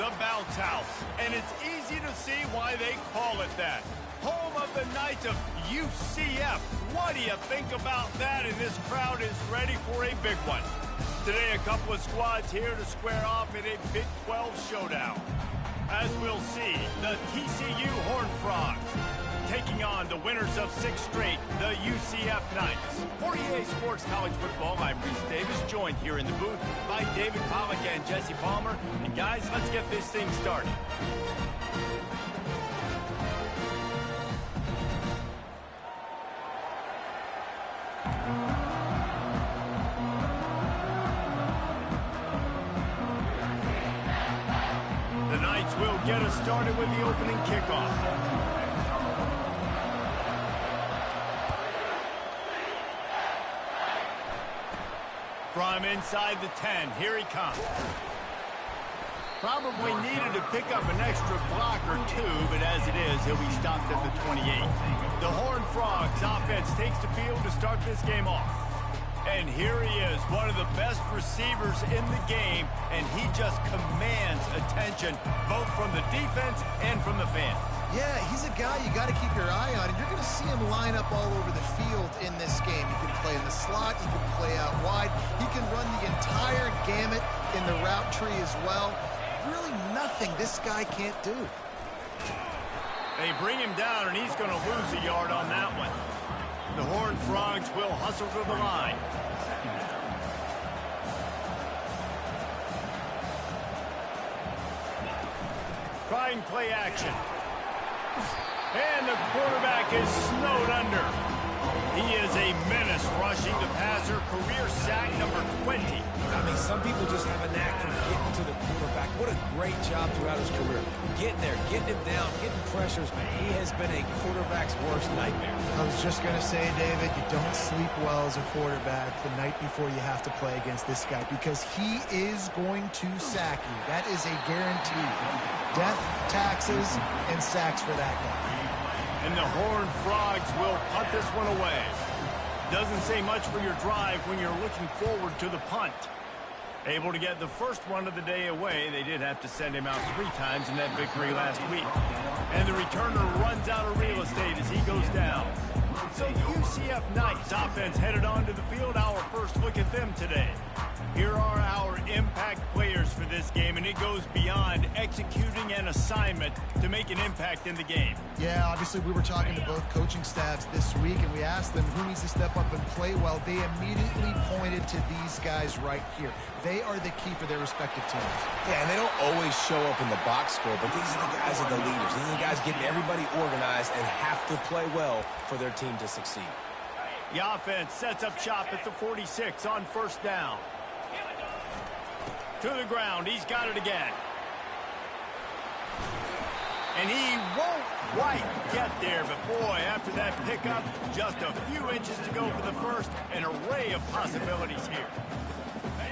the Bounce House, and it's easy to see why they call it that. Home of the Knights of UCF. What do you think about that? And this crowd is ready for a big one. Today, a couple of squads here to square off in a Big 12 showdown. As we'll see, the TCU Horned Frogs taking on the winners of 6 straight, the UCF Knights. For EA Sports College Football, I'm Reese Davis, joined here in the booth by David Pollack and Jesse Palmer. And guys, let's get this thing started. The Knights will get us started with the opening kickoff. From inside the 10, here he comes. Probably needed to pick up an extra block or two, but as it is, he'll be stopped at the 28. The Horned Frogs offense takes the field to start this game off. And here he is, one of the best receivers in the game, and he just commands attention, both from the defense and from the fans. Yeah, he's a guy you got to keep your eye on, and you're going to see him line up all over the field in this game. He can play in the slot, he can play out wide, he can run the entire gamut in the route tree as well. Really nothing this guy can't do. They bring him down, and he's going to lose a yard on that one. The Horned Frogs will hustle to the line. Trying play action. And the quarterback is snowed under. He is a menace rushing the passer, career sack number 20. I mean, some people just have a knack for getting to the quarterback. What a great job throughout his career. Getting there, getting him down, getting pressures. He has been a quarterback's worst nightmare. I was just going to say, David, you don't sleep well as a quarterback the night before you have to play against this guy because he is going to sack you. That is a guarantee. Death, taxes, and sacks for that guy. And the Horned Frogs will punt this one away. Doesn't say much for your drive when you're looking forward to the punt. Able to get the first one of the day away. They did have to send him out 3 times in that victory last week. And the returner runs out of real estate as he goes down. So the UCF Knights offense headed onto the field. Our first look at them today. Here are our impact players for this game, and it goes beyond executing an assignment to make an impact in the game. Yeah, obviously we were talking to both coaching staffs this week, and we asked them who needs to step up and play well. They immediately pointed to these guys right here. They are the key for their respective teams. Yeah, and they don't always show up in the box score, but these are the guys that are the leaders. These are the guys getting everybody organized and have to play well for their team to succeed. The offense sets up shop at the 46 on first down. To the ground, he's got it again. And he won't quite get there, but boy, after that pickup, just a few inches to go for the first, an array of possibilities here.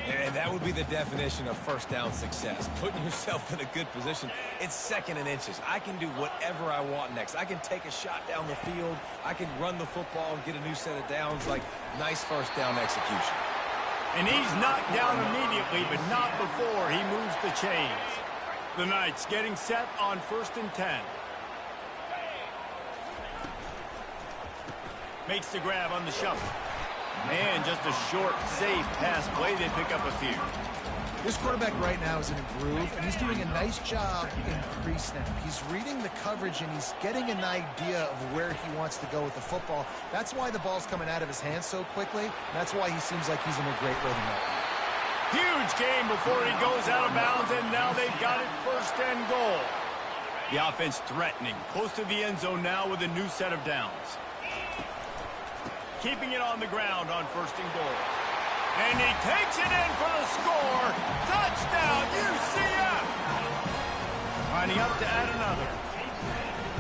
And that would be the definition of first down success, putting yourself in a good position. It's second and inches. I can do whatever I want next. I can take a shot down the field. I can run the football and get a new set of downs. Like, nice first down execution. And he's knocked down immediately, but not before he moves the chains. The Knights getting set on first and 10. Makes the grab on the shuffle. And just a short, safe pass play. They pick up a few. This quarterback right now is in a groove, and he's doing a nice job in pre-snap. He's reading the coverage, and he's getting an idea of where he wants to go with the football. That's why the ball's coming out of his hands so quickly. That's why he seems like he's in a great rhythm right now. Huge game before he goes out of bounds, and now they've got it first and goal. The offense threatening, close to the end zone now with a new set of downs. Keeping it on the ground on first and goal. And he takes it in for the score. Touchdown, UCF! Lining up to add another.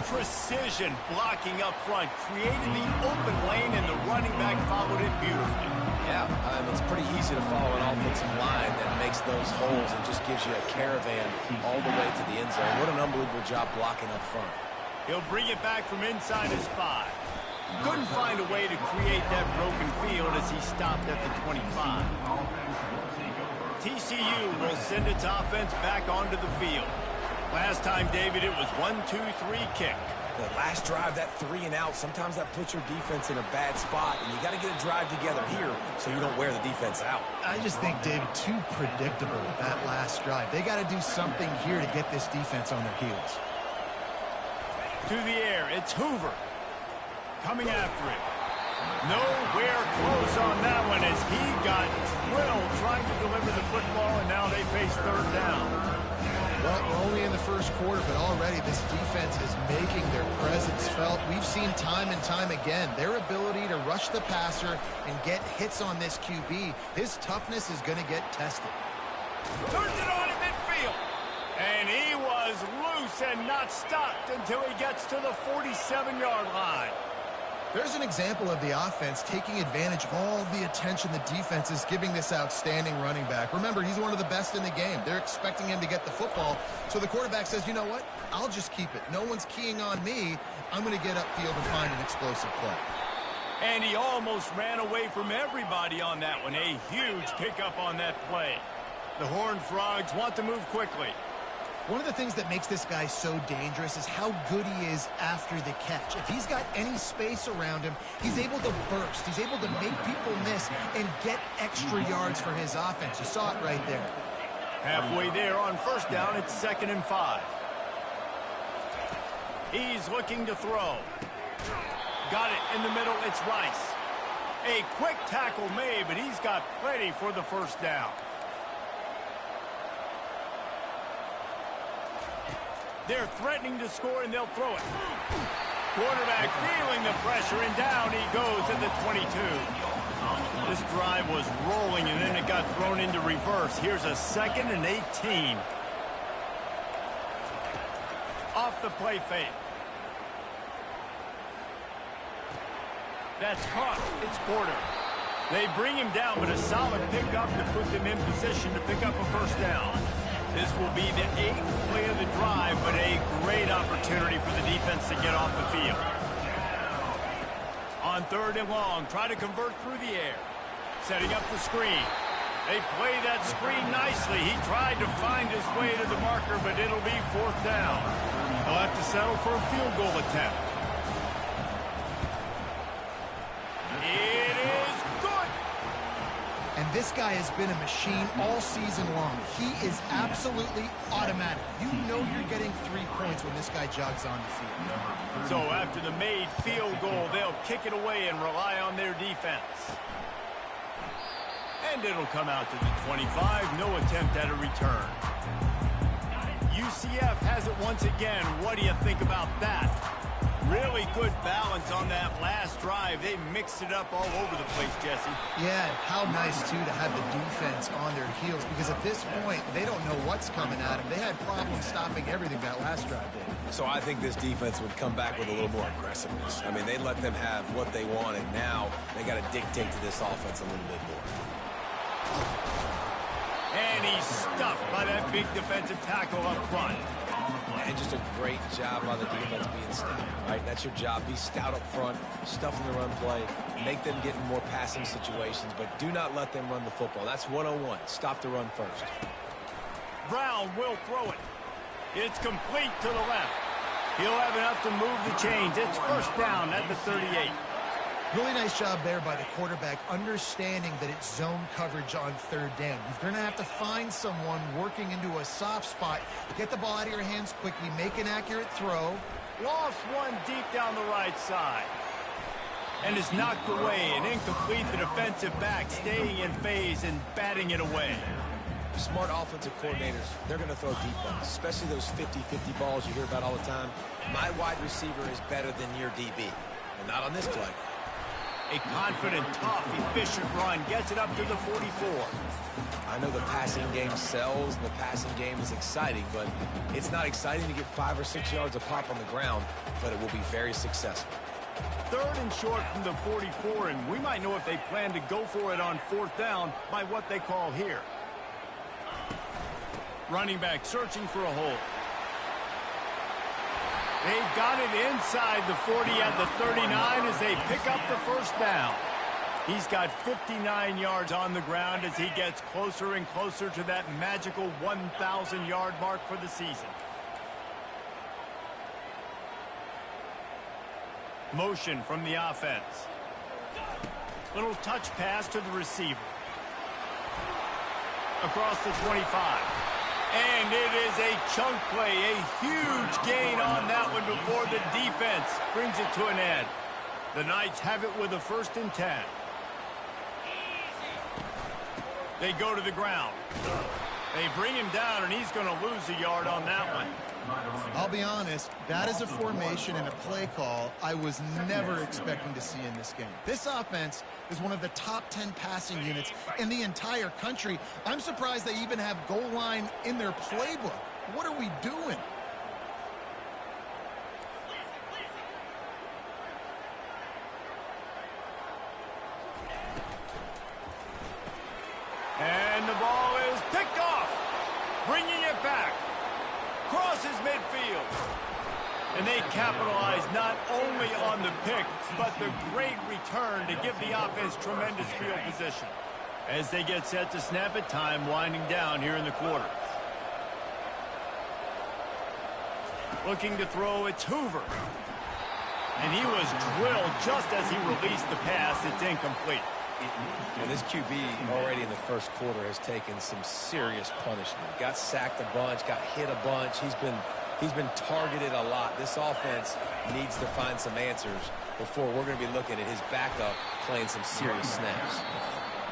Precision blocking up front. Created the open lane, and the running back followed it beautifully. Yeah, it's pretty easy to follow an offensive line that makes those holes and just gives you a caravan all the way to the end zone. What an unbelievable job blocking up front. He'll bring it back from inside his 5. Couldn't find a way to create that broken field as he stopped at the 25. TCU will send its offense back onto the field. Last time, David, it was 1-2-3 kick. The last drive, that 3 and out, sometimes that puts your defense in a bad spot, and you got to get a drive together here so you don't wear the defense out. I just think, David, too predictable, that last drive. They got to do something here to get this defense on their heels. To the air, it's Hoover. Coming after it. Nowhere close on that one as he got drilled trying to deliver the football, and now they face third down. Well, we're only in the first quarter, but already this defense is making their presence felt. We've seen time and time again their ability to rush the passer and get hits on this QB. His toughness is going to get tested. Turns it on in midfield. And he was loose and not stopped until he gets to the 47-yard line. There's an example of the offense taking advantage of all the attention the defense is giving this outstanding running back. Remember, he's one of the best in the game. They're expecting him to get the football. So the quarterback says, you know what? I'll just keep it. No one's keying on me. I'm going to get upfield and find an explosive play. And he almost ran away from everybody on that one. A huge pickup on that play. The Horned Frogs want to move quickly. One of the things that makes this guy so dangerous is how good he is after the catch. If he's got any space around him, he's able to burst. He's able to make people miss and get extra yards for his offense. You saw it right there. Halfway there on first down, it's 2nd and 5. He's looking to throw. Got it in the middle, it's Rice. A quick tackle made, but he's got plenty for the first down. They're threatening to score, and they'll throw it. Quarterback feeling the pressure, and down he goes at the 22. This drive was rolling, and then it got thrown into reverse. Here's a 2nd and 18. Off the play fake. That's caught. It's Porter. They bring him down, but a solid pickup to put them in position to pick up a first down. This will be the 8th play of the drive, but a great opportunity for the defense to get off the field. On 3rd and long, try to convert through the air. Setting up the screen. They play that screen nicely. He tried to find his way to the marker, but it'll be 4th down. They'll have to settle for a field goal attempt. It is good. And this guy has been a machine all season long. He is absolutely automatic. You know you're getting 3 points when this guy jogs on the field. So after the made field goal, they'll kick it away and rely on their defense. And it'll come out to the 25. No attempt at a return. UCF has it once again. What do you think about that? Really good balance on that last drive. They mixed it up all over the place, Jesse. Yeah, how nice, too, to have the defense on their heels, because at this point, they don't know what's coming at them. They had problems stopping everything that last drive did. So I think this defense would come back with a little more aggressiveness. I mean, they let them have what they wanted. Now they got to dictate to this offense a little bit more. And he's stuffed by that big defensive tackle up front. And just a great job by the defense being stout, right? That's your job. Be stout up front, stuff in the run play, make them get in more passing situations, but do not let them run the football. That's 101. Stop the run first. Brown will throw it. It's complete to the left. He'll have enough to move the chains. It's first down at the 38. Really nice job there by the quarterback, understanding that it's zone coverage on 3rd down. You're going to have to find someone working into a soft spot. Get the ball out of your hands quickly, make an accurate throw. Lost one deep down the right side. And is knocked away and incomplete. The defensive back staying in phase and batting it away. Smart offensive coordinators, they're going to throw deep balls, especially those 50-50 balls you hear about all the time. My wide receiver is better than your DB. Well, not on this play. A confident, tough, efficient run gets it up to the 44. I know the passing game sells and the passing game is exciting, but it's not exciting to get 5 or 6 yards of pop on the ground, but it will be very successful. 3rd and short from the 44, and we might know if they plan to go for it on 4th down by what they call here. Running back searching for a hole. They've got it inside the 40 at the 39 as they pick up the first down. He's got 59 yards on the ground as he gets closer and closer to that magical 1,000-yard mark for the season. Motion from the offense. Little touch pass to the receiver. Across the 25. And it is a chunk play, a huge gain on that one before the defense brings it to an end. The Knights have it with a 1st and 10. They go to the ground. They bring him down, and he's going to lose a yard on that one. I'll be honest, that is a formation and a play call I was never expecting to see in this game. This offense is one of the top 10 passing units in the entire country. I'm surprised they even have goal line in their playbook. What are we doing? And the ball is picked off, bringing it back. Crosses midfield. And they capitalize not only on the pick, but the great return to give the offense tremendous field position. As they get set to snap it, time winding down here in the quarter. Looking to throw, it's Hoover. And he was drilled just as he released the pass. It's incomplete. And this QB already in the first quarter has taken some serious punishment. Got sacked a bunch, got hit a bunch. He's been targeted a lot. This offense needs to find some answers before we're going to be looking at his backup playing some serious snaps.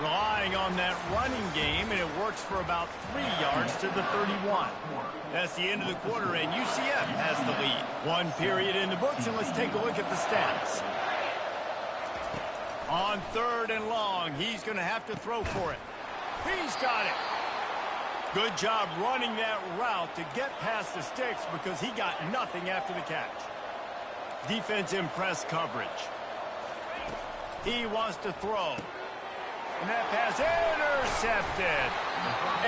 Relying on that running game, and it works for about 3 yards to the 31. That's the end of the quarter, and UCF has the lead. 1 period in the books, and let's take a look at the stats. On 3rd and long, he's going to have to throw for it. He's got it. Good job running that route to get past the sticks because he got nothing after the catch. Defense in press coverage. He wants to throw. And that pass intercepted.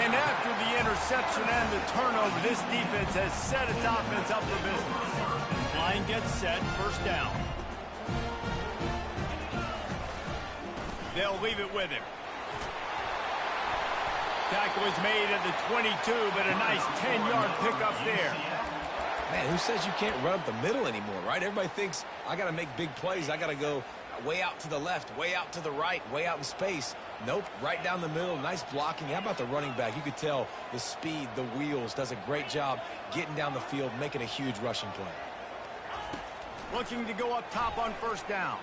And after the interception and the turnover, this defense has set its offense up for business. Line gets set, 1st down. They'll leave it with him. Tackle is made at the 22, but a nice 10-yard pickup there. Man, who says you can't run up the middle anymore, right? Everybody thinks I got to make big plays. I got to go way out to the left, way out to the right, way out in space. Nope, right down the middle. Nice blocking. How about the running back? You could tell the speed, the wheels, does a great job getting down the field, making a huge rushing play. Looking to go up top on 1st down.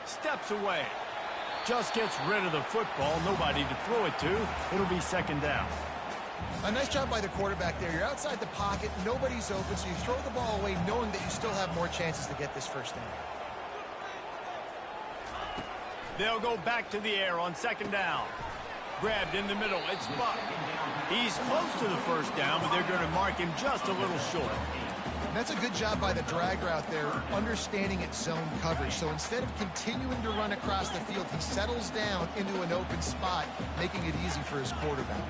Steps away. Just gets rid of the football. Nobody to throw it to. It'll be 2nd down. A nice job by the quarterback there. You're outside the pocket. Nobody's open, so you throw the ball away knowing that you still have more chances to get this 1st down. They'll go back to the air on 2nd down. Grabbed in the middle. It's Buck. He's close to the 1st down, but they're going to mark him just a little short. That's a good job by the drag route there, understanding its zone coverage. So instead of continuing to run across the field, he settles down into an open spot, making it easy for his quarterback.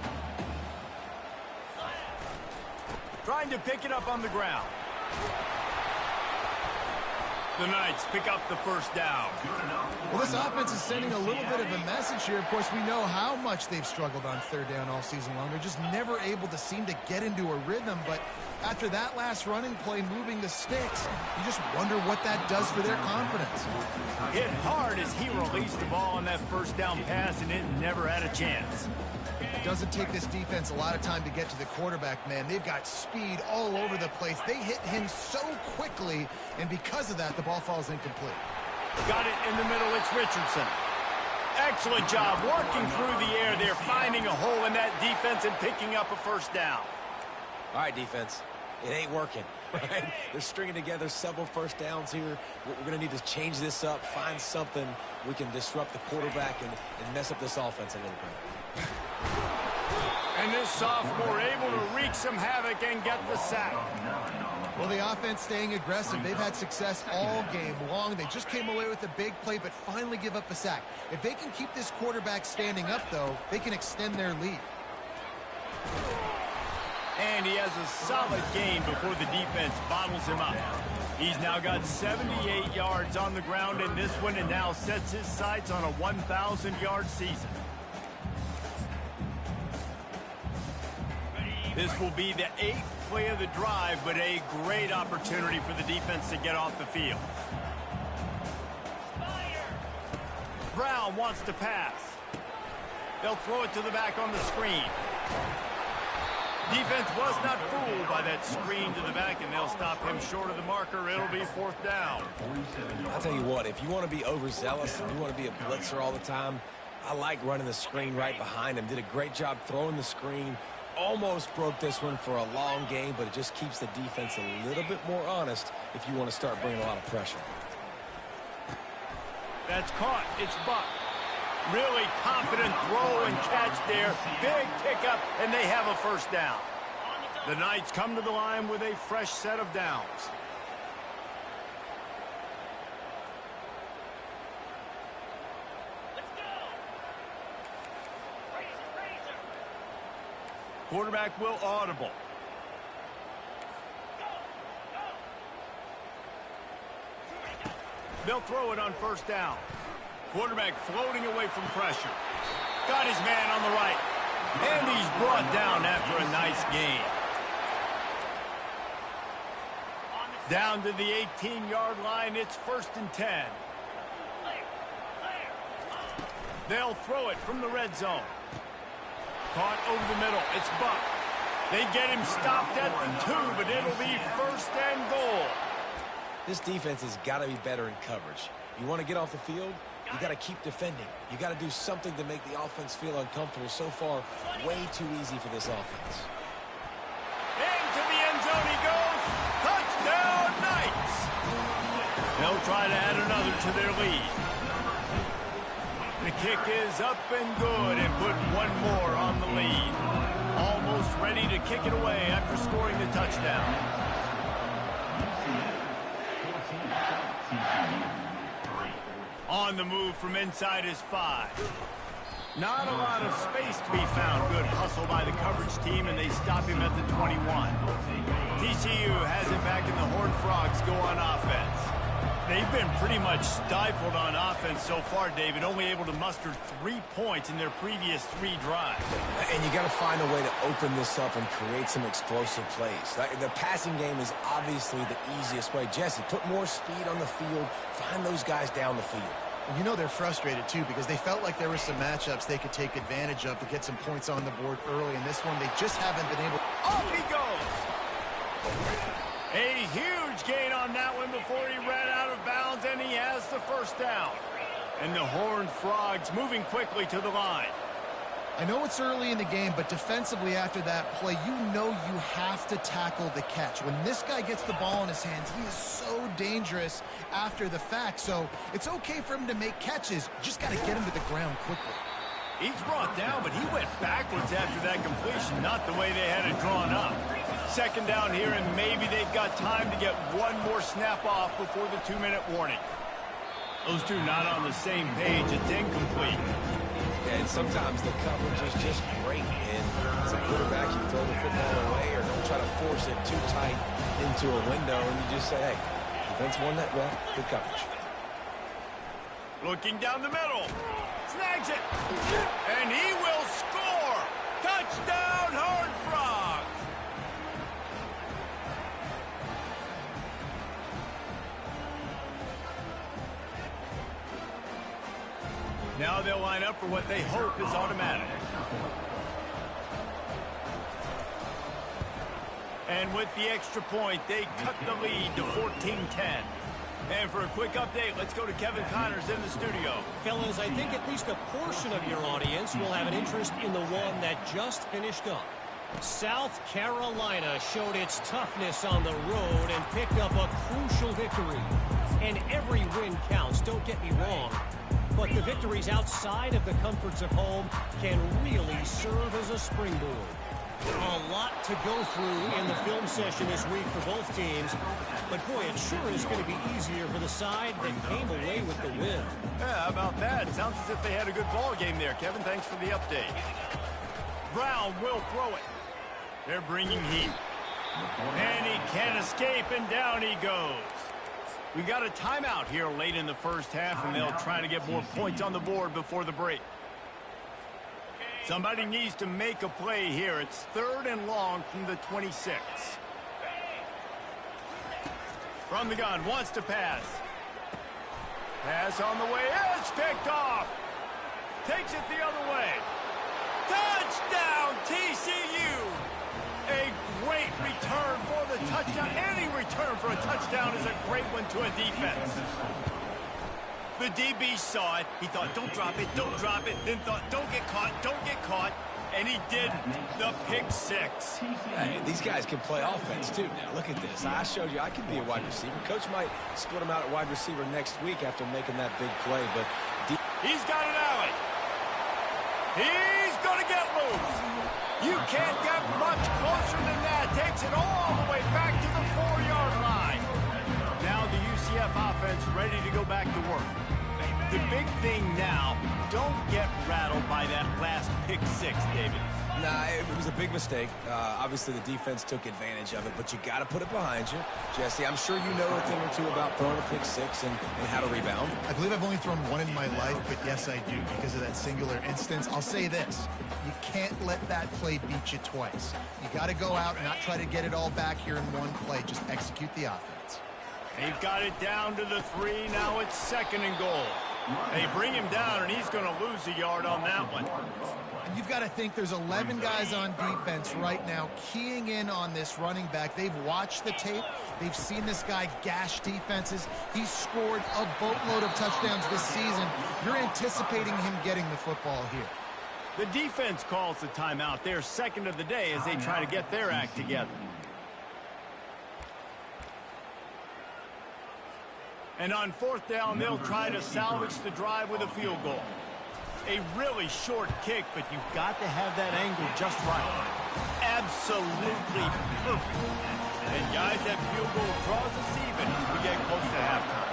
Trying to pick it up on the ground. The Knights pick up the 1st down. Well, this offense is sending a little bit of a message here. Of course, we know how much they've struggled on 3rd down all season long. They're just never able to seem to get into a rhythm. But after that last running play, moving the sticks, you just wonder what that does for their confidence. Hit hard as he released the ball on that 1st down pass, and it never had a chance. It doesn't take this defense a lot of time to get to the quarterback, man. They've got speed all over the place. They hit him so quickly, and because of that, the ball falls incomplete. Got it in the middle. It's Richardson. Excellent job working through the air. They're finding a hole in that defense and picking up a 1st down. All right, defense. It ain't working, right? They're stringing together several 1st downs here. We're going to need to change this up, find something we can disrupt the quarterback and mess up this offense a little bit. And this sophomore able to wreak some havoc and get the sack. Well, the offense staying aggressive. They've had success all game long. They just came away with a big play, but finally give up a sack. If they can keep this quarterback standing up, though, they can extend their lead. And he has a solid gain before the defense bottles him up. He's now got 78 yards on the ground in this one and now sets his sights on a 1,000-yard season. This will be the 8th play of the drive, but a great opportunity for the defense to get off the field. Brown wants to pass. They'll throw it to the back on the screen. Defense was not fooled by that screen to the back, and they'll stop him short of the marker. It'll be 4th down. I'll tell you what, if you want to be overzealous and you want to be a blitzer all the time, I like running the screen right behind him. Did a great job throwing the screen. Almost broke this one for a long game, but it just keeps the defense a little bit more honest if you want to start bringing a lot of pressure. That's caught. It's Buck. Really confident throw and catch there. Big pickup, and they have a 1st down. The Knights come to the line with a fresh set of downs. Quarterback will audible. They'll throw it on 1st down. Quarterback floating away from pressure. Got his man on the right. And he's brought down after a nice gain. Down to the 18-yard line. It's 1st and 10. They'll throw it from the red zone. Caught over the middle. It's Buck. They get him stopped at the 2, but it'll be 1st and goal. This defense has got to be better in coverage. You want to get off the field? You got to keep defending. You got to do something to make the offense feel uncomfortable. So far, way too easy for this offense. Into the end zone he goes. Touchdown, Knights. They'll try to add another to their lead. The kick is up and good and put one more on the lead. Almost ready to kick it away after scoring the touchdown. On the move from inside his 5. Not a lot of space to be found. Good hustle by the coverage team, and they stop him at the 21. TCU has it back, and the Horned Frogs go on offense. They've been pretty much stifled on offense so far, David, only able to muster 3 points in their previous 3 drives. And you got to find a way to open this up and create some explosive plays. The passing game is obviously the easiest way. Jesse, put more speed on the field. Find those guys down the field. You know they're frustrated, too, because they felt like there were some matchups they could take advantage of to get some points on the board early. In this one, they just haven't been able. Off he goes! A huge gain on that one before he ran out of bounds, and he has the 1st down. And the Horned Frogs moving quickly to the line. I know it's early in the game, but defensively after that play, you know you have to tackle the catch. When this guy gets the ball in his hands, he is so dangerous after the fact. So it's okay for him to make catches. You just got to get him to the ground quickly. He's brought down, but he went backwards after that completion, not the way they had it drawn up. 2nd down here, and maybe they've got time to get one more snap off before the 2-minute warning. Those two not on the same page. It's incomplete. And sometimes the coverage is just great. And as a quarterback, you throw the football away or don't try to force it too tight into a window, and you just say, hey, defense won that well, good coverage. Looking down the middle. Snags it. And he will score. Touchdown, Horned Frogs. Now they'll line up for what they hope is automatic. And with the extra point, they cut the lead to 14-10. And for a quick update, let's go to Kevin Connors in the studio. Fellas, I think at least a portion of your audience will have an interest in the one that just finished up. South Carolina showed its toughness on the road and picked up a crucial victory. And every win counts, don't get me wrong. But the victories outside of the comforts of home can really serve as a springboard. A lot to go through in the film session this week for both teams. But, boy, it sure is going to be easier for the side that came away with the win. Yeah, how about that? Sounds as if they had a good ball game there, Kevin. Thanks for the update. Brown will throw it. They're bringing heat. And he can't escape, and down he goes. We got a timeout here late in the first half, and they'll try to get more points on the board before the break. Somebody needs to make a play here. It's 3rd and long from the 26. From the gun, wants to pass. Pass on the way. It's picked off. Takes it the other way. Touchdown, TCU! A great return for the touchdown. Any return for a touchdown is a great one to a defense. The DB saw it. He thought, don't drop it, don't drop it. Then thought, don't get caught, don't get caught. And he didn't. The pick 6. Hey, these guys can play offense, too. Now, look at this. I showed you I can be a wide receiver. Coach might split him out at wide receiver next week after making that big play, but... He's got an alley. He's going to get loose. You can't get much closer than that. Takes it all the way back to the 4-yard line. Now the UCF offense ready to go back to work. The big thing now, don't get rattled by that last pick 6, David. Nah, it was a big mistake. Obviously, the defense took advantage of it, but you got to put it behind you. Jesse, I'm sure you know a thing or two about throwing a pick 6 and how to rebound. I believe I've only thrown one in my life, but yes, I do because of that singular instance. I'll say this. You can't let that play beat you twice. You got to go out and not try to get it all back here in one play. Just execute the offense. They've got it down to the 3. Now it's 2nd and goal. They bring him down, and he's going to lose a yard on that one. And you've got to think there's 11 guys on defense right now keying in on this running back. They've watched the tape. They've seen this guy gash defenses. He's scored a boatload of touchdowns this season. You're anticipating him getting the football here. The defense calls the timeout. They're 2nd of the day as they try to get their act together. And on 4th down, they'll try to salvage the drive with a field goal. A really short kick, but you've got to have that angle just right. Absolutely perfect. And guys, that field goal draws us even as we get close to halftime.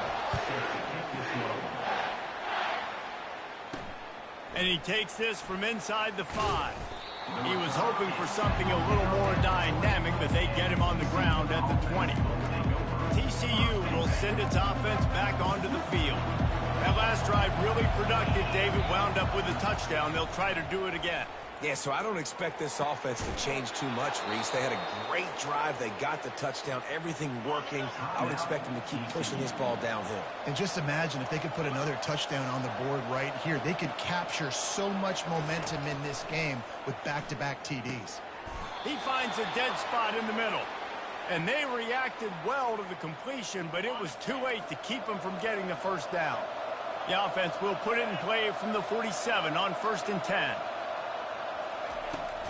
And he takes this from inside the 5. He was hoping for something a little more dynamic, but they get him on the ground at the 20. TCU will send its offense back onto the field. That last drive really productive. David wound up with a touchdown. They'll try to do it again. Yeah, so I don't expect this offense to change too much, Reese. They had a great drive. They got the touchdown. Everything working. I would expect them to keep pushing this ball downhill. And just imagine if they could put another touchdown on the board right here. They could capture so much momentum in this game with back-to-back TDs. He finds a dead spot in the middle. And they reacted well to the completion, but it was too late to keep them from getting the first down. The offense will put it in play from the 47 on 1st and 10.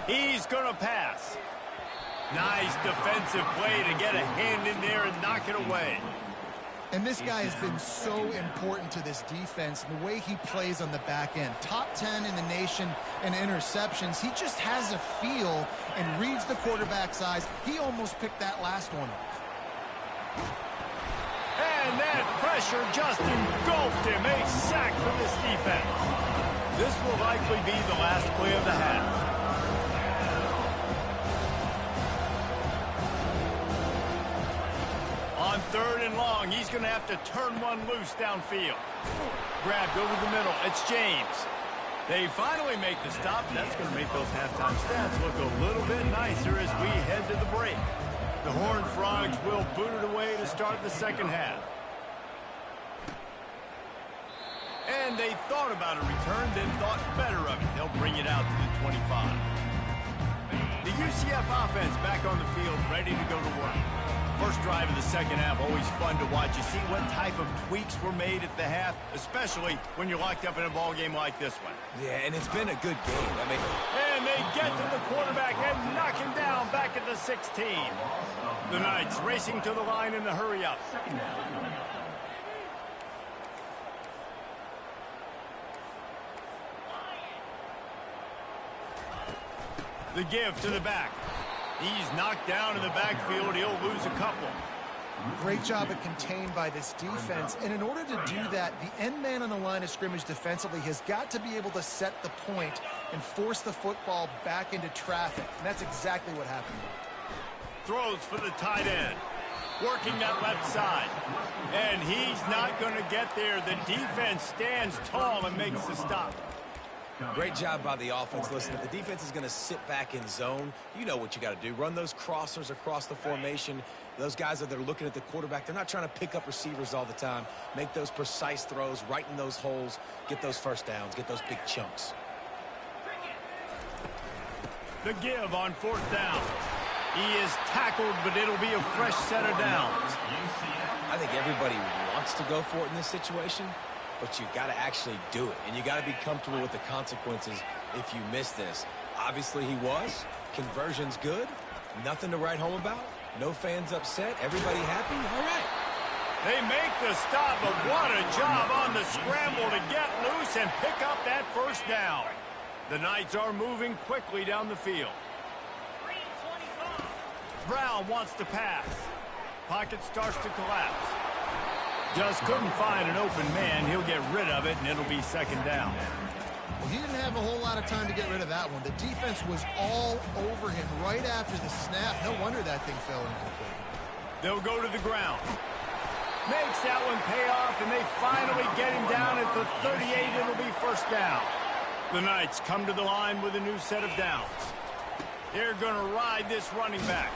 He's going to pass. Nice defensive play to get a hand in there and knock it away. And this guy has been so important to this defense and the way he plays on the back end. Top 10 in the nation in interceptions. He just has a feel and reads the quarterback's eyes. He almost picked that last one off. And that pressure just engulfed him. A sack for this defense. This will likely be the last play of the half. On 3rd and long, he's going to have to turn one loose downfield. Grabbed over the middle. It's James. They finally make the stop. That's going to make those halftime stats look a little bit nicer as we head to the break. The Horned Frogs will boot it away to start the second half. And they thought about a return, then thought better of it. They'll bring it out to the 25. The UCF offense back on the field, ready to go to work. First drive of the second half, always fun to watch. You see what type of tweaks were made at the half, especially when you're locked up in a ball game like this one. Yeah, and it's been a good game. And they get to the quarterback and knock him down back at the 16. The Knights racing to the line in the hurry-up. The give to the back. He's knocked down in the backfield. He'll lose a couple. Great job at contained by this defense. And in order to do that, the end man on the line of scrimmage defensively has got to be able to set the point and force the football back into traffic. And that's exactly what happened. Throws for the tight end. working that left side. And he's not going to get there. The defense stands tall and makes the stop. Great job by the offense. Listen, if the defense is going to sit back in zone, you know what you got to do. Run those crossers across the formation. Those guys that are looking at the quarterback, they're not trying to pick up receivers all the time. Make those precise throws, right in those holes, get those first downs, get those big chunks. The give on 4th down. He is tackled, but it'll be a fresh set of downs. I think everybody wants to go for it in this situation, but you got to actually do it, and you got to be comfortable with the consequences if you miss this. Obviously, he was. Conversion's good. Nothing to write home about. No fans upset. Everybody happy. All right. They make the stop, but what a job on the scramble to get loose and pick up that first down. The Knights are moving quickly down the field. Brown wants to pass. Pocket starts to collapse. Just couldn't find an open man. He'll get rid of it, and it'll be 2nd down. Well, he didn't have a whole lot of time to get rid of that one. The defense was all over him right after the snap. No wonder that thing fell incomplete. They'll go to the ground. Makes that one pay off, and they finally get him down at the 38. It'll be 1st down. The Knights come to the line with a new set of downs. They're going to ride this running back.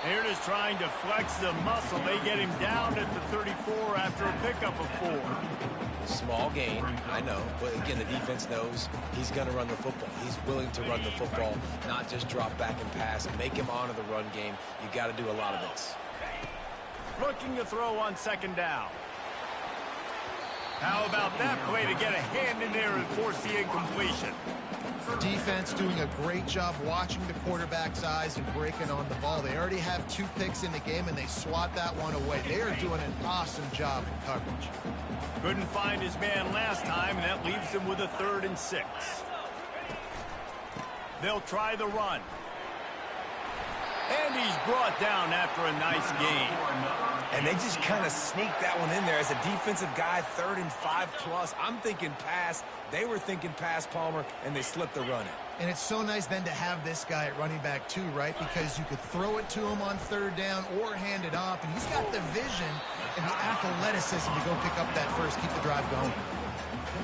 They're just trying to flex the muscle. They get him down at the 34 after a pickup of 4. Small gain, I know, but again, the defense knows he's going to run the football. He's willing to run the football, not just drop back and pass and make him honor the run game. You got to do a lot of this. Looking to throw on 2nd down. How about that play to get a hand in there and force the incompletion? Defense doing a great job watching the quarterback's eyes and breaking on the ball. They already have 2 picks in the game, and they swat that one away. They are doing an awesome job in coverage. Couldn't find his man last time, and that leaves him with a 3rd and 6. They'll try the run. And he's brought down after a nice gain. And they just kind of sneaked that one in there. As a defensive guy, 3rd and 5+. I'm thinking pass. They were thinking pass, Palmer, and they slipped the run in. And it's so nice then to have this guy at running back too, right? Because you could throw it to him on 3rd down or hand it off. And he's got the vision and the athleticism to go pick up that first, keep the drive going.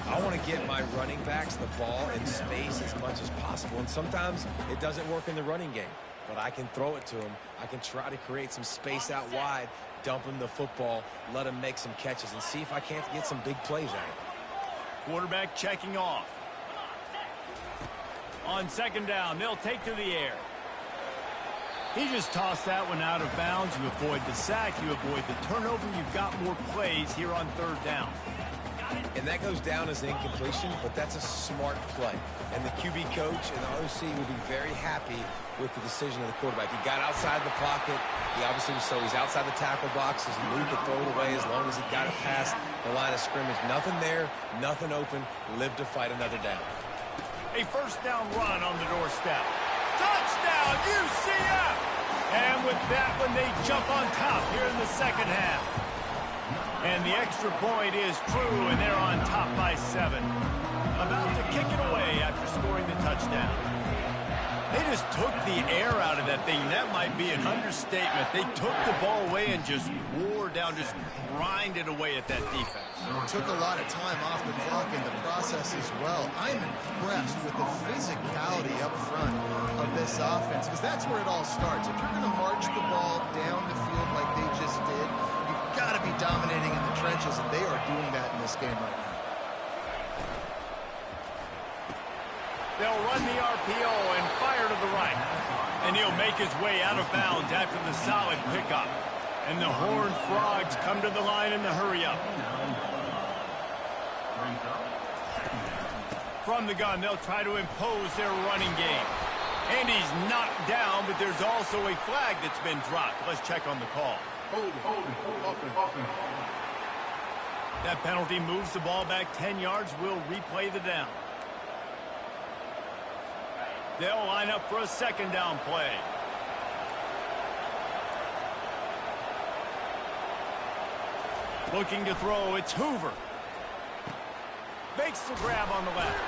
I want to get my running backs the ball in space as much as possible. And sometimes it doesn't work in the running game. But I can throw it to him. I can try to create some space out wide, dump him the football, let him make some catches, and see if I can't get some big plays out of him. Quarterback checking off. On 2nd down, they'll take to the air. He just tossed that one out of bounds. You avoid the sack, you avoid the turnover. You've got more plays here on 3rd down. And that goes down as an incompletion, but that's a smart play. And the QB coach and the OC will be very happy with the decision of the quarterback. He got outside the pocket. He obviously was, so he's outside the tackle box. He moved to throw it away as long as he got it past the line of scrimmage. Nothing there, nothing open. Live to fight another down. A 1st down run on the doorstep. Touchdown, UCF! And with that one, they jump on top here in the 2nd half. And the extra point is true, and they're on top by 7. About to kick it away after scoring the touchdown. They just took the air out of that thing. That might be an understatement. They took the ball away and just wore down, just grinded away at that defense. Took a lot of time off the clock in the process as well. I'm impressed with the physicality up front of this offense, because that's where it all starts. If you're going to march the ball down the field like they just did, you've got to be dominating in the trenches, and they are doing that in this game right now. They'll run the RPO and fire to the right. And he'll make his way out of bounds after the solid pickup. And the Horned Frogs come to the line in the hurry-up. From the gun, they'll try to impose their running game. And he's knocked down, but there's also a flag that's been dropped. Let's check on the call. That penalty moves the ball back 10 yards. We'll replay the down. They'll line up for a 2nd down play. Looking to throw, it's Hoover. Makes the grab on the left.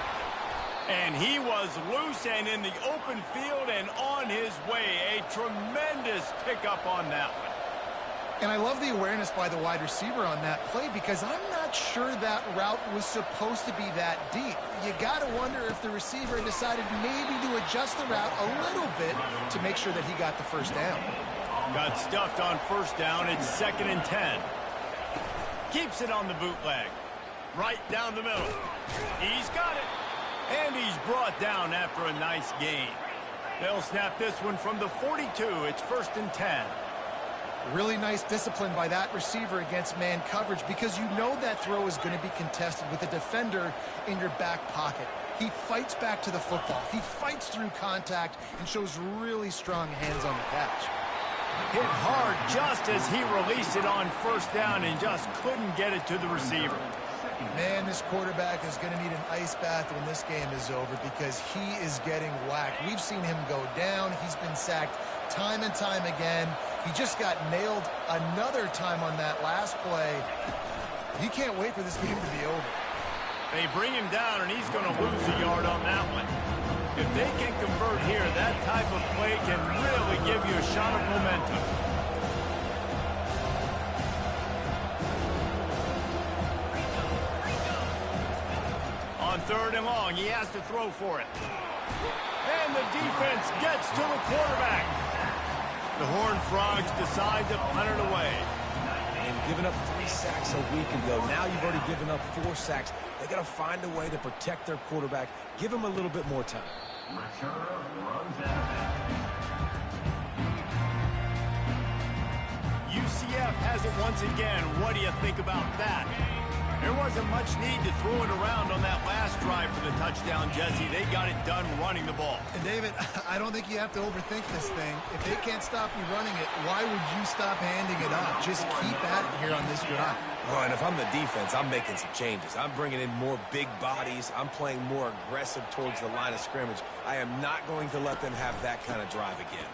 And he was loose and in the open field and on his way. A tremendous pickup on that one. And I love the awareness by the wide receiver on that play because I'm not sure that route was supposed to be that deep. You got to wonder if the receiver decided maybe to adjust the route a little bit to make sure that he got the first down. Got stuffed on first down. It's 2nd and 10. Keeps it on the bootleg. Right down the middle. He's got it. And he's brought down after a nice gain. They'll snap this one from the 42. It's 1st and 10. Really nice discipline by that receiver against man coverage because you know that throw is going to be contested with a defender in your back pocket. He fights back to the football. He fights through contact and shows really strong hands on the catch. Hit hard just as he released it on first down and just couldn't get it to the receiver. Man, this quarterback is going to need an ice bath when this game is over because he is getting whacked. We've seen him go down. He's been sacked time and time again. He just got nailed another time on that last play. He can't wait for this game to be over. They bring him down, and he's going to lose a yard on that one. If they can convert here, that type of play can really give you a shot of momentum. On 3rd and long, he has to throw for it. And the defense gets to the quarterback. The Horned Frogs decide to punt it away. And giving up 3 sacks a week ago. Now you've already given up 4 sacks. They got to find a way to protect their quarterback. Give him a little bit more time. UCF has it once again. What do you think about that? There wasn't much need to throw it around on that last drive for the touchdown, Jesse. They got it done running the ball. And David, I don't think you have to overthink this thing. If they can't stop you running it, why would you stop handing it off? Just keep at it here on this drive. Oh, and if I'm the defense, I'm making some changes. I'm bringing in more big bodies. I'm playing more aggressive towards the line of scrimmage. I am not going to let them have that kind of drive again.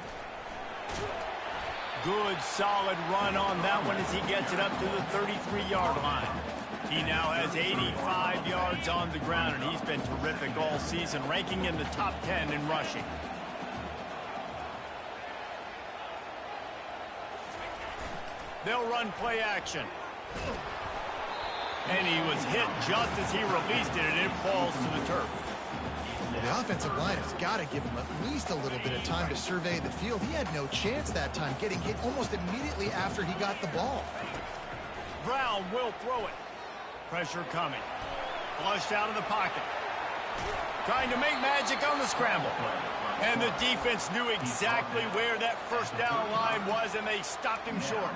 Good, solid run on that one as he gets it up to the 33-yard line. He now has 85 yards on the ground, and he's been terrific all season, ranking in the top 10 in rushing. They'll run play action. And he was hit just as he released it, and it falls to the turf. The offensive line has got to give him at least a little bit of time to survey the field. He had no chance that time, getting hit almost immediately after he got the ball. Brown will throw it. Pressure coming. Flushed out of the pocket. Trying to make magic on the scramble. And the defense knew exactly where that first down line was, and they stopped him short.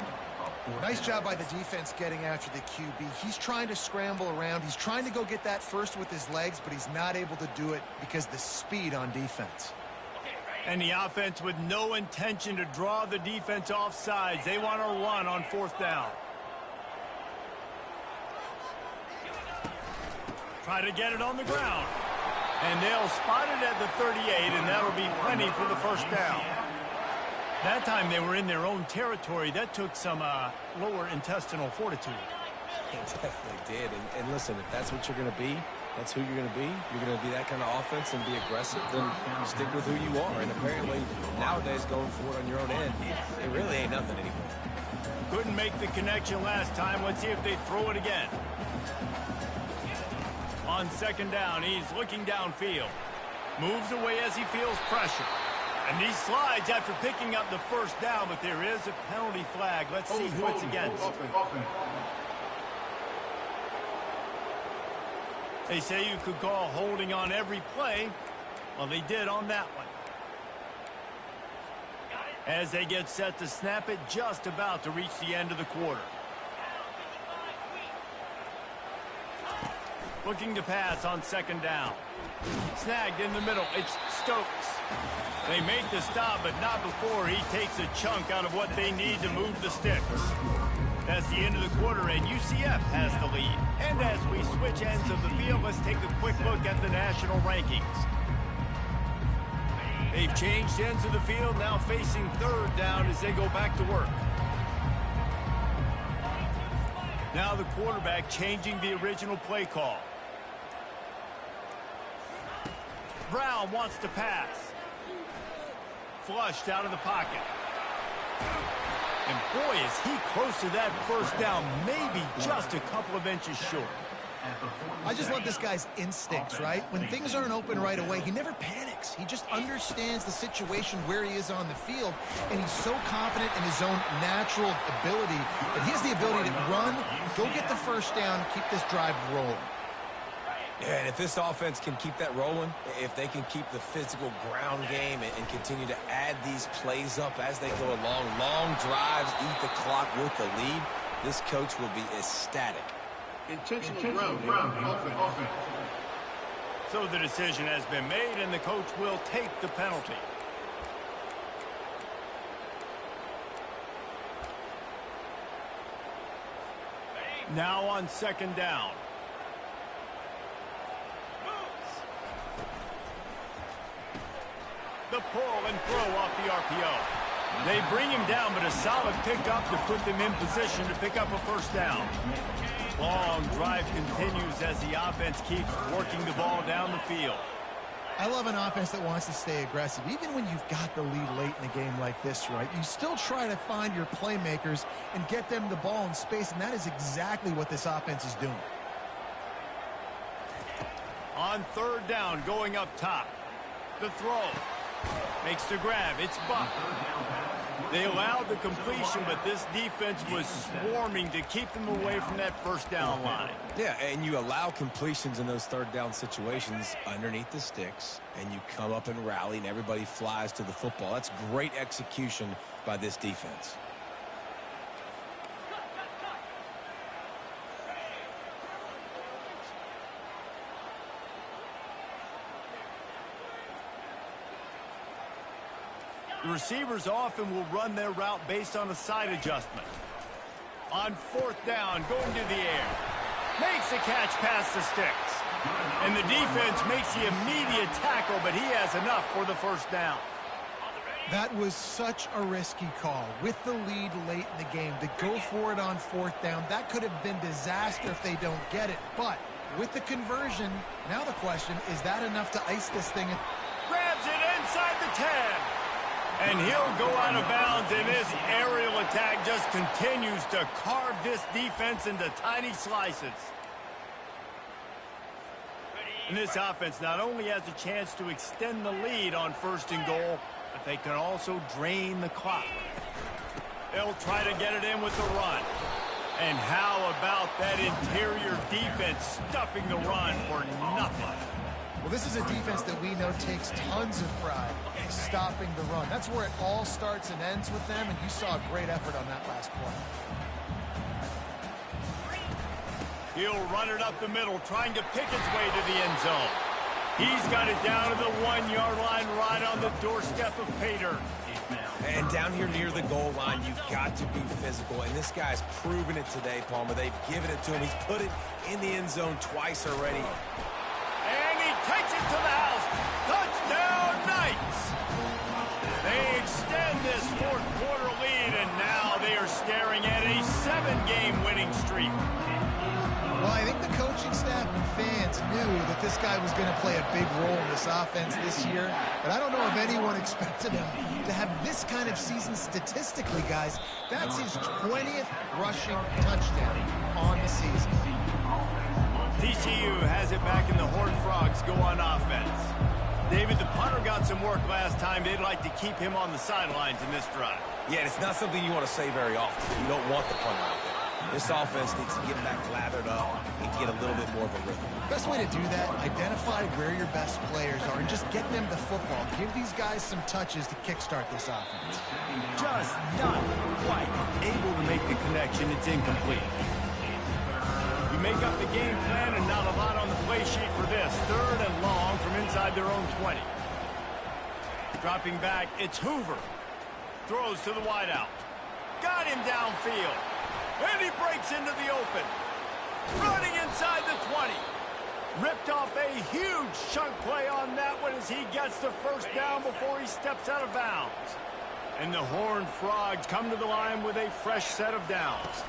Nice job by the defense getting after the QB. He's trying to scramble around. He's trying to go get that first with his legs, but he's not able to do it because of the speed on defense. And the offense with no intention to draw the defense off sides. They want to run on 4th down. Try to get it on the ground. And they'll spot it at the 38, and that'll be plenty for the first down. That time they were in their own territory. That took some lower intestinal fortitude. It definitely did. And listen, if that's what you're going to be, that's who you're going to be. You're going to be that kind of offense and be aggressive, then stick with who you are. And apparently, nowadays, going for it on your own end, it really ain't nothing anymore. Couldn't make the connection last time. Let's see if they throw it again. On 2nd down, he's looking downfield. Moves away as he feels pressure. And he slides after picking up the first down, but there is a penalty flag. Let's see who it's against. They say you could call holding on every play. Well, they did on that one. As they get set to snap it, just about to reach the end of the quarter. Looking to pass on 2nd down. Snagged in the middle. It's Stokes. They make the stop, but not before he takes a chunk out of what they need to move the sticks. That's the end of the quarter, and UCF has the lead. And as we switch ends of the field, let's take a quick look at the national rankings. They've changed ends of the field, now facing 3rd down as they go back to work. Now the quarterback changing the original play call. Brown wants to pass. Flushed out of the pocket. And boy, is he close to that first down, maybe just a couple of inches short. I just love this guy's instincts, right? When things aren't open right away, he never panics. He just understands the situation where he is on the field, and he's so confident in his own natural ability that he has the ability to run, go get the first down, keep this drive rolling. Yeah, and if this offense can keep that rolling, if they can keep the physical ground game and continue to add these plays up as they go along, long drives, eat the clock with the lead, this coach will be ecstatic. Intentional ground offense. So the decision has been made, and the coach will take the penalty. Now on second down. The pull and throw off the RPO. They bring him down, but a solid pickup to put them in position to pick up a first down. Long drive continues as the offense keeps working the ball down the field. I love an offense that wants to stay aggressive. Even when you've got the lead late in a game like this, right, you still try to find your playmakers and get them the ball in space, and that is exactly what this offense is doing. On third down, going up top. The throw. Makes the grab. It's Buck. They allowed the completion, but this defense was swarming to keep them away from that first down line. Yeah, and you allow completions in those third down situations underneath the sticks, and you come up and rally, and everybody flies to the football. That's great execution by this defense. The receivers often will run their route based on a side adjustment. On fourth down, going to the air. Makes the catch past the sticks. And the defense makes the immediate tackle, but he has enough for the first down. That was such a risky call. With the lead late in the game, to go for it on fourth down, that could have been disaster if they don't get it. But with the conversion, now the question, is that enough to ice this thing? Grabs it inside the 10. And he'll go out of bounds, and this aerial attack just continues to carve this defense into tiny slices. And this offense not only has a chance to extend the lead on first and goal, but they can also drain the clock. They'll try to get it in with the run. And how about that interior defense stuffing the run for nothing? Well, this is a defense that we know takes tons of pride in stopping the run. That's where it all starts and ends with them, and you saw a great effort on that last play. He'll run it up the middle, trying to pick his way to the end zone. He's got it down to the 1-yard line, right on the doorstep of Pater. And down here near the goal line, you've got to be physical. And this guy's proven it today, Palmer. They've given it to him. He's put it in the end zone twice already. And he takes it to the house. Touchdown, Knights! They extend this fourth quarter lead, and now they are staring at a 7-game winning streak. Well, I think the coaching staff and fans knew that this guy was going to play a big role in this offense this year, but I don't know if anyone expected him to have this kind of season statistically, guys. That's his 20th rushing touchdown on the season. TCU has it back, and the Horned Frogs go on offense. David, the punter got some work last time. They'd like to keep him on the sidelines in this drive. Yeah, and it's not something you want to say very often. You don't want the punter out there. This offense needs to get back lathered up and get a little bit more of a rhythm. Best way to do that, identify where your best players are and just get them the football. Give these guys some touches to kickstart this offense. Just not quite able to make the connection. It's incomplete. You make up the game plan, and not a lot on the play sheet for this. Third and long from inside their own 20. Dropping back, it's Hoover. Throws to the wideout. Got him downfield. And he breaks into the open. Running inside the 20. Ripped off a huge chunk play on that one as he gets the first down before he steps out of bounds. And the Horned Frogs come to the line with a fresh set of downs.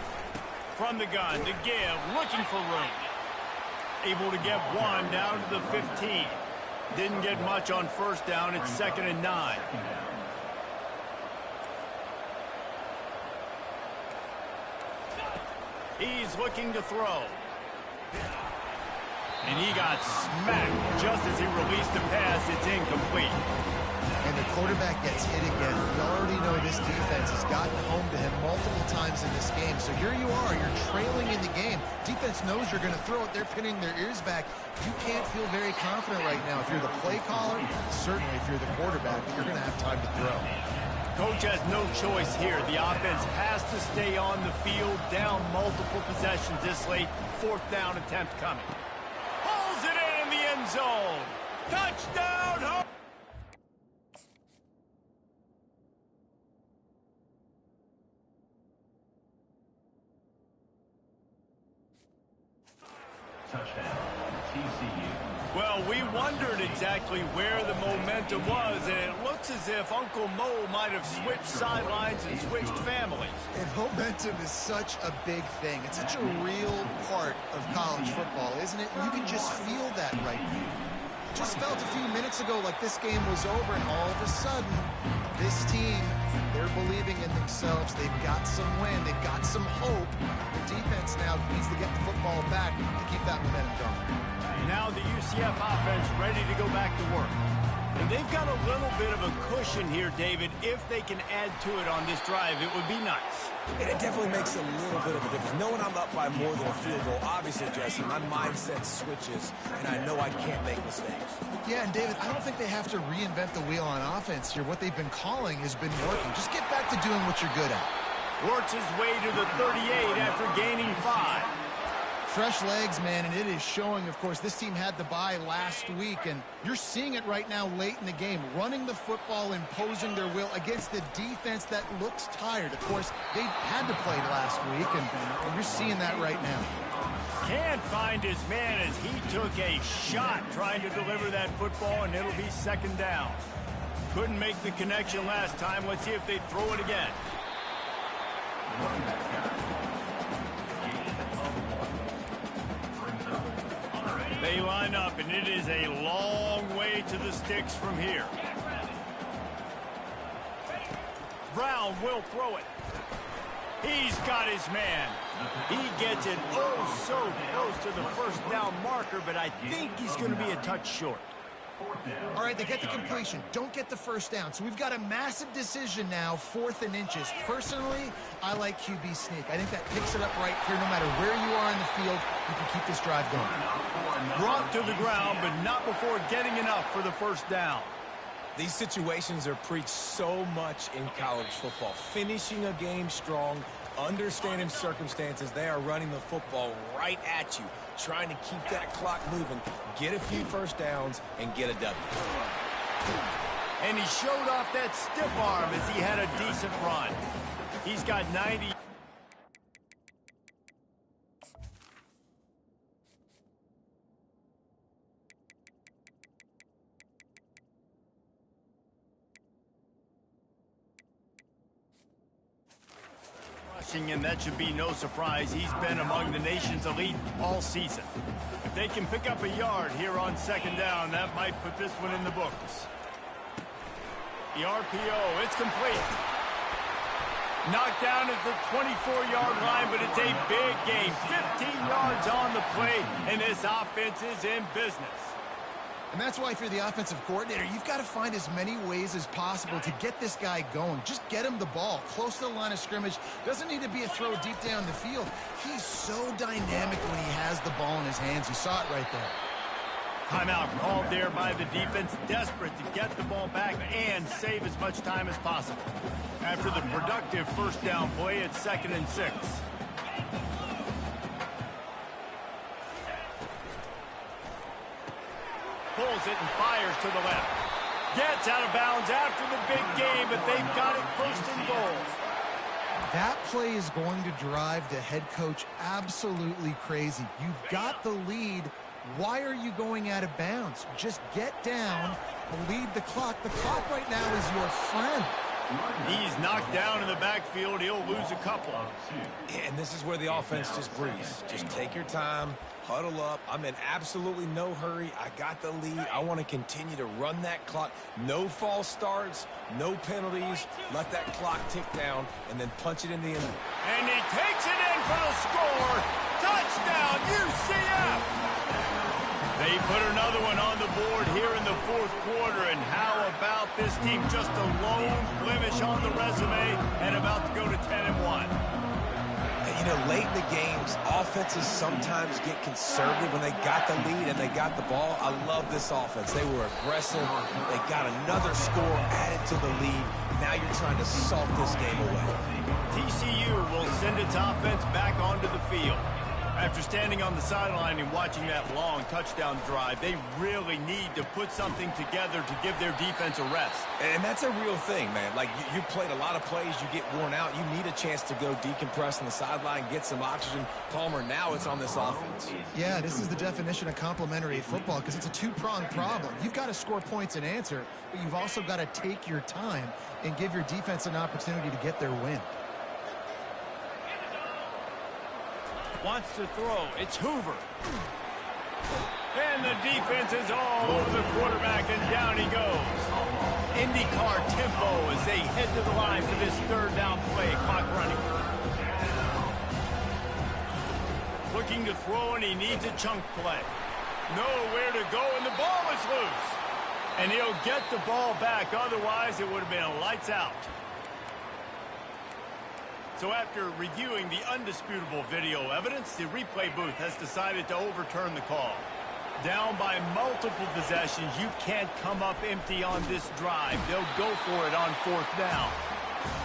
From the gun to give, looking for room. Able to get one down to the 15. Didn't get much on first down. It's 2nd and 9. He's looking to throw. And he got smacked just as he released the pass. It's incomplete. And the quarterback gets hit again. We already know this defense has gotten home to him multiple times in this game. So here you are, you're trailing in the game. Defense knows you're going to throw it. They're pinning their ears back. You can't feel very confident right now. If you're the play caller, certainly if you're the quarterback, you're going to have time to throw. Coach has no choice here. The offense has to stay on the field, down multiple possessions this late. 4th down attempt coming. Pulls it in the end zone. Touchdown, home. Touchdown, TCU. Well, we wondered exactly where the momentum was, and it looks as if Uncle Mo might have switched sidelines and switched families. And momentum is such a big thing. It's such a real part of college football, isn't it? You can just feel that right now. Just felt a few minutes ago like this game was over, and all of a sudden, this team, they're believing in themselves. They've got some wind. They've got some hope. The defense now needs to get the football back to keep that momentum going. Now the UCF offense ready to go back to work. And they've got a little bit of a cushion here, David. If they can add to it on this drive, it would be nice. And it definitely makes a little bit of a difference. Knowing I'm up by more than a field goal, obviously, Jesse, my mindset switches, and I know I can't make mistakes. Yeah, and David, I don't think they have to reinvent the wheel on offense here. What they've been calling has been working. Just get back to doing what you're good at. Works his way to the 38 after gaining 5. Fresh legs, man, and it is showing. Of course, this team had the bye last week, and you're seeing it right now late in the game. Running the football, imposing their will against the defense that looks tired. Of course, they had to play last week, and you're seeing that right now. Can't find his man as he took a shot trying to deliver that football, and it'll be 2nd down. Couldn't make the connection last time. Let's see if they throw it again. They line up, and it is a long way to the sticks from here. Brown will throw it. He's got his man. He gets it oh so close to the 1st down marker, but I think he's going to be a touch short. All right, they get the completion. Don't get the 1st down. So we've got a massive decision now, 4th and inches. Personally, I like QB sneak. I think that picks it up right here. No matter where you are in the field, you can keep this drive going. Brought to the ground, but not before getting enough for the 1st down. These situations are preached so much in college football. Finishing a game strong, understanding circumstances. They are running the football right at you, trying to keep that clock moving, get a few 1st downs, and get a W. And he showed off that stiff arm as he had a decent run. He's got 90. And that should be no surprise. He's been among the nation's elite all season. If they can pick up a yard here on 2nd down, that might put this one in the books. The RPO, it's complete. Knocked down at the 24-yard line, but it's a big gain. 15 yards on the play, and this offense is in business. And that's why if you're the offensive coordinator, you've got to find as many ways as possible to get this guy going. Just get him the ball close to the line of scrimmage. Doesn't need to be a throw deep down the field. He's so dynamic when he has the ball in his hands. You saw it right there. Timeout called there by the defense, desperate to get the ball back and save as much time as possible. After the productive 1st down play, it's 2nd and 6. Pulls it and fires to the left. Gets out of bounds after the big game, but they've got it 1st and goal. That play is going to drive the head coach absolutely crazy. You've got the lead. Why are you going out of bounds? Just get down, bleed the clock. The clock right now is your friend. He's knocked down in the backfield. He'll lose a couple. And this is where the offense just breathes. Just take your time, huddle up. I'm in absolutely no hurry. I got the lead. I want to continue to run that clock. No false starts, no penalties. Let that clock tick down, and then punch it in the end. And he takes it in for the score. Touchdown, UCF! They put another one on the board here in the fourth quarter, and how about this team? Just a lone blemish on the resume and about to go to 10-1. You know, late in the games, offenses sometimes get conservative when they got the lead and they got the ball. I love this offense. They were aggressive. They got another score added to the lead. Now you're trying to salt this game away. TCU will send its offense back onto the field. After standing on the sideline and watching that long touchdown drive, they really need to put something together to give their defense a rest. And that's a real thing, man. Like, you played a lot of plays, you get worn out. You need a chance to go decompress on the sideline, get some oxygen. Palmer, now it's on this offense. Yeah, this is the definition of complementary football because it's a two-pronged problem. You've got to score points and answer, but you've also got to take your time and give your defense an opportunity to get their win. Wants to throw. It's Hoover. And the defense is all over the quarterback, and down he goes. IndyCar tempo as they head to the line for this third down play. Clock running. Looking to throw, and he needs a chunk play. Nowhere to go, and the ball is loose. And he'll get the ball back. Otherwise, it would have been a lights out. So after reviewing the undisputable video evidence, the replay booth has decided to overturn the call. Down by multiple possessions, you can't come up empty on this drive. They'll go for it on fourth down.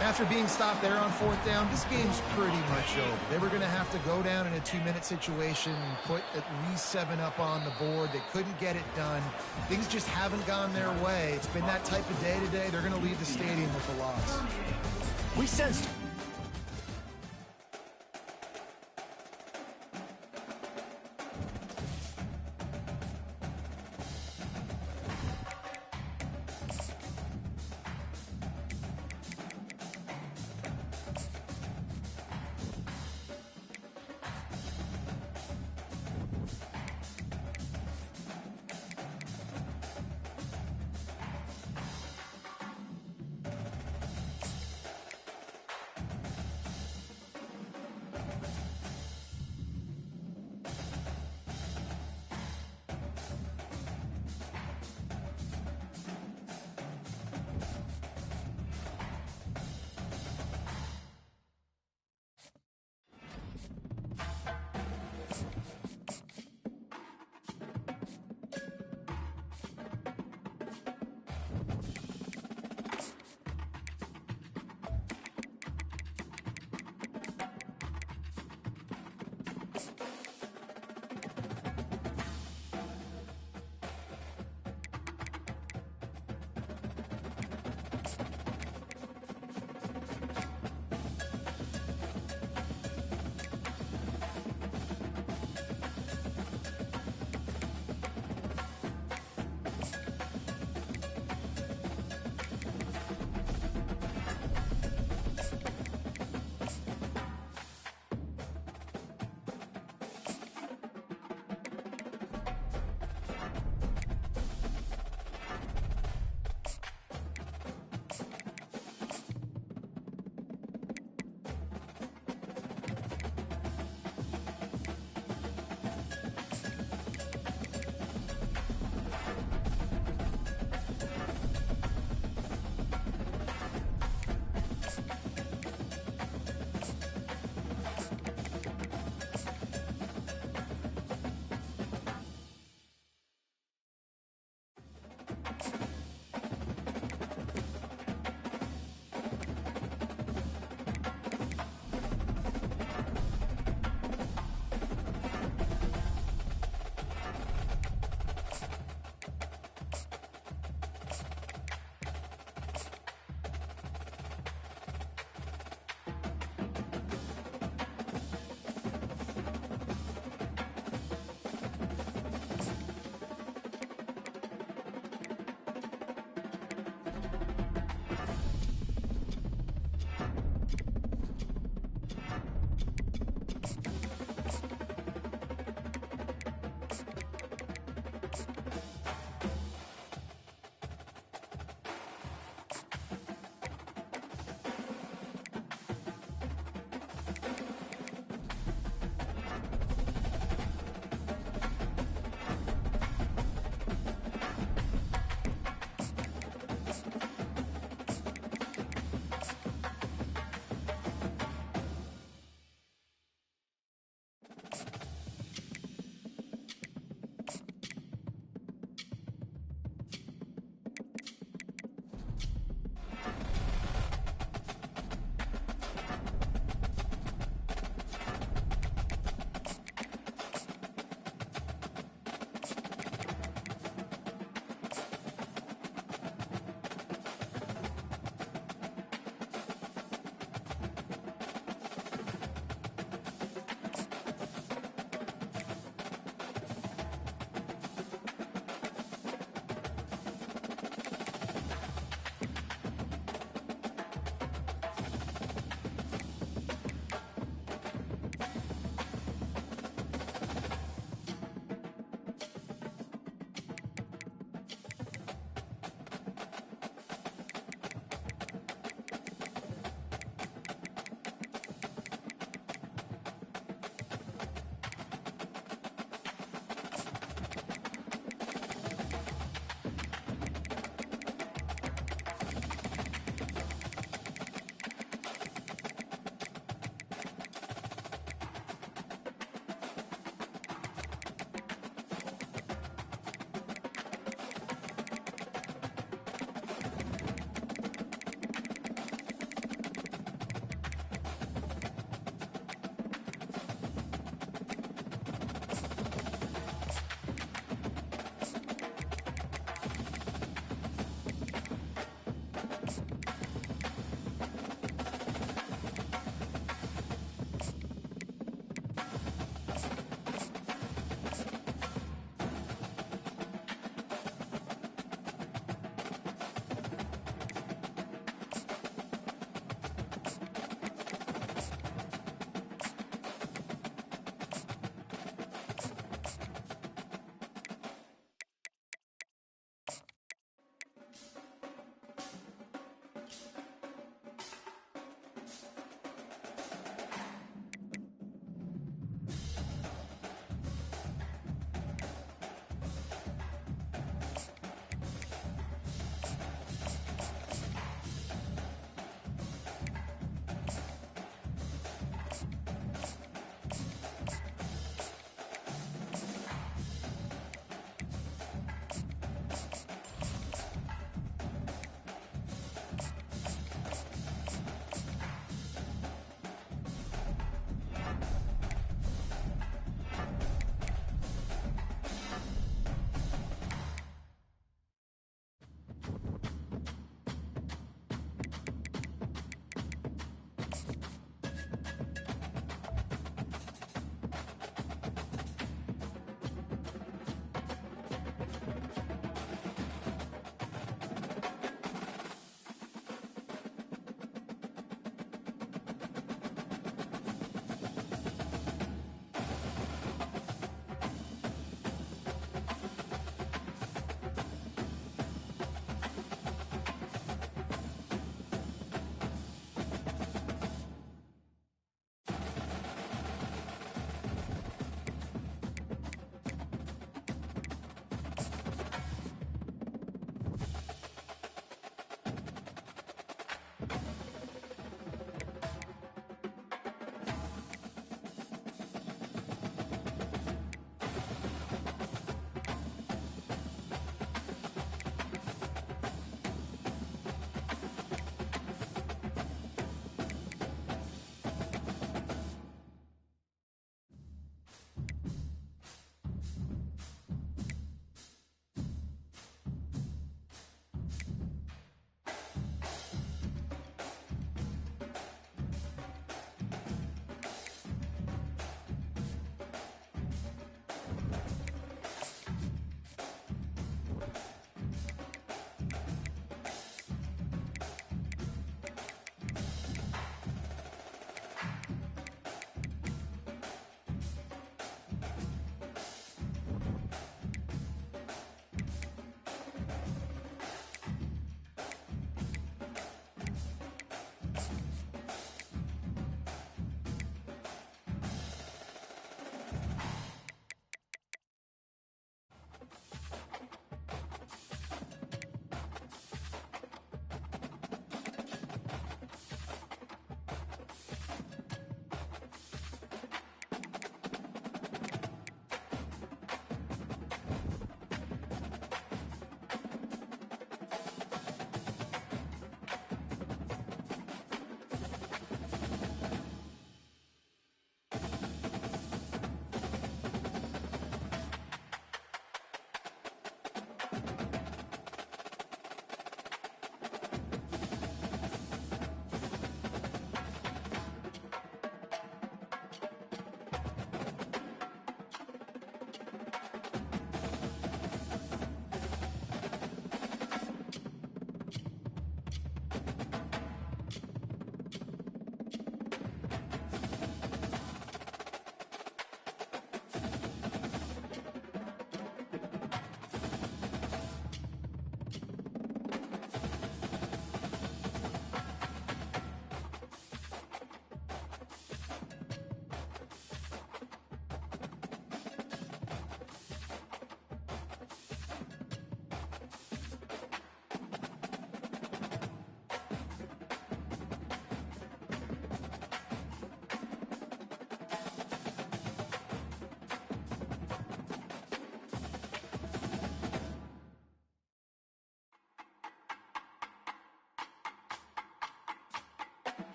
After being stopped there on fourth down, this game's pretty much over. They were going to have to go down in a 2-minute situation, put at least 7 up on the board. They couldn't get it done. Things just haven't gone their way. It's been that type of day today. They're going to leave the stadium with a loss. We sensed